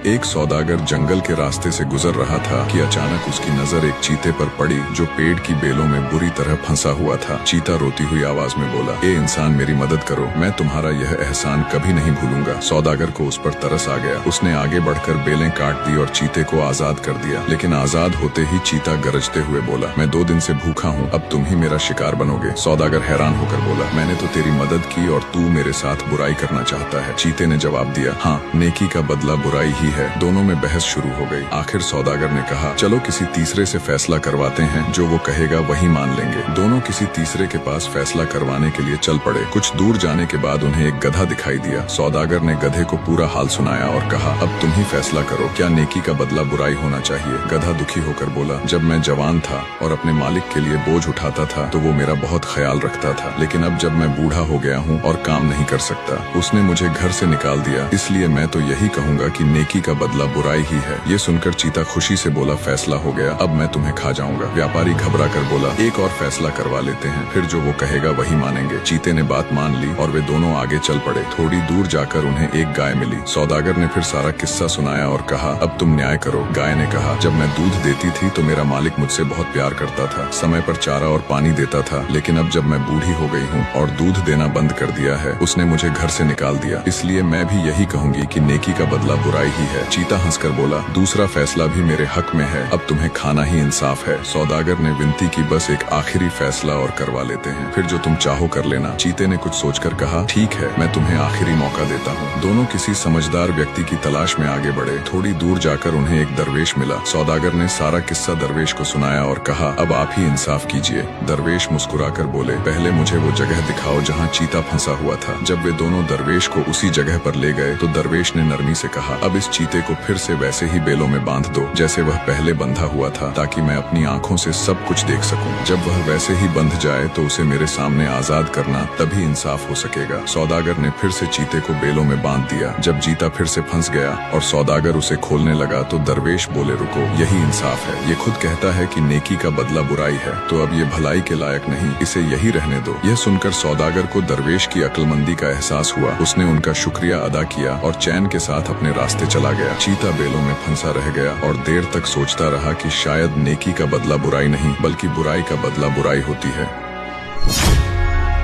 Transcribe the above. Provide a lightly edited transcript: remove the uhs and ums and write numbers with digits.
एक सौदागर जंगल के रास्ते से गुजर रहा था कि अचानक उसकी नजर एक चीते पर पड़ी जो पेड़ की बेलों में बुरी तरह फंसा हुआ था। चीता रोती हुई आवाज में बोला, ए इंसान, मेरी मदद करो, मैं तुम्हारा यह एहसान कभी नहीं भूलूंगा। सौदागर को उस पर तरस आ गया। उसने आगे बढ़कर बेलें काट दी और चीते को आजाद कर दिया। लेकिन आजाद होते ही चीता गरजते हुए बोला, मैं 2 दिन से भूखा हूँ, अब तुम ही मेरा शिकार बनोगे। सौदागर हैरान होकर बोला, मैंने तो तेरी मदद की और तू मेरे साथ बुराई करना चाहता है। चीते ने जवाब दिया, हाँ, नेकी का बदला बुराई ही है। दोनों में बहस शुरू हो गई। आखिर सौदागर ने कहा, चलो किसी तीसरे से फैसला करवाते हैं, जो वो कहेगा वही मान लेंगे। दोनों किसी तीसरे के पास फैसला करवाने के लिए चल पड़े। कुछ दूर जाने के बाद उन्हें एक गधा दिखाई दिया। सौदागर ने गधे को पूरा हाल सुनाया और कहा, अब तुम ही फैसला करो, क्या नेकी का बदला बुराई होना चाहिए। गधा दुखी होकर बोला, जब मैं जवान था और अपने मालिक के लिए बोझ उठाता था तो वो मेरा बहुत ख्याल रखता था, लेकिन अब जब मैं बूढ़ा हो गया हूँ और काम नहीं कर सकता, उसने मुझे घर से निकाल दिया। इसलिए मैं तो यही कहूँगा कि नेकी का बदला बुराई ही है। ये सुनकर चीता खुशी से बोला, फैसला हो गया, अब मैं तुम्हें खा जाऊंगा। व्यापारी घबरा कर बोला, एक और फैसला करवा लेते हैं, फिर जो वो कहेगा वही मानेंगे। चीते ने बात मान ली और वे दोनों आगे चल पड़े। थोड़ी दूर जाकर उन्हें एक गाय मिली। सौदागर ने फिर सारा किस्सा सुनाया और कहा, अब तुम न्याय करो। गाय ने कहा, जब मैं दूध देती थी तो मेरा मालिक मुझसे बहुत प्यार करता था, समय पर चारा और पानी देता था, लेकिन अब जब मैं बूढ़ी हो गई हूँ और दूध देना बंद कर दिया है, उसने मुझे घर से निकाल दिया। इसलिए मैं भी यही कहूंगी कि नेकी का बदला बुराई ही है। चीता हंसकर बोला, दूसरा फैसला भी मेरे हक में है, अब तुम्हें खाना ही इंसाफ है। सौदागर ने विनती की, बस एक आखिरी फैसला और करवा लेते हैं, फिर जो तुम चाहो कर लेना। चीते ने कुछ सोचकर कहा, ठीक है, मैं तुम्हें आखिरी मौका देता हूँ। दोनों किसी समझदार व्यक्ति की तलाश में आगे बढ़े। थोड़ी दूर जाकर उन्हें एक दरवेश मिला। सौदागर ने सारा किस्सा दरवेश को सुनाया और कहा, अब आप ही इंसाफ कीजिए। दरवेश मुस्कुराकर बोले, पहले मुझे वो जगह दिखाओ जहाँ चीता फंसा हुआ था। जब वे दोनों दरवेश को उसी जगह पर ले गए तो दरवेश ने नरमी से कहा, अब इस चीते को फिर से वैसे ही बेलों में बांध दो जैसे वह पहले बंधा हुआ था, ताकि मैं अपनी आंखों से सब कुछ देख सकूं। जब वह वैसे ही बंध जाए तो उसे मेरे सामने आजाद करना, तभी इंसाफ हो सकेगा। सौदागर ने फिर से चीते को बेलों में बांध दिया। जब चीता फिर से फंस गया और सौदागर उसे खोलने लगा तो दरवेश बोले, रुको, यही इंसाफ है। ये खुद कहता है कि नेकी का बदला बुराई है, तो अब ये भलाई के लायक नहीं, इसे यही रहने दो। यह सुनकर सौदागर को दरवेश की अक्लमंदी का एहसास हुआ। उसने उनका शुक्रिया अदा किया और चैन के साथ अपने रास्ते चला गया। चीता बेलों में फंसा रह गया और देर तक सोचता रहा कि शायद नेकी का बदला बुराई नहीं, बल्कि बुराई का बदला बुराई होती है।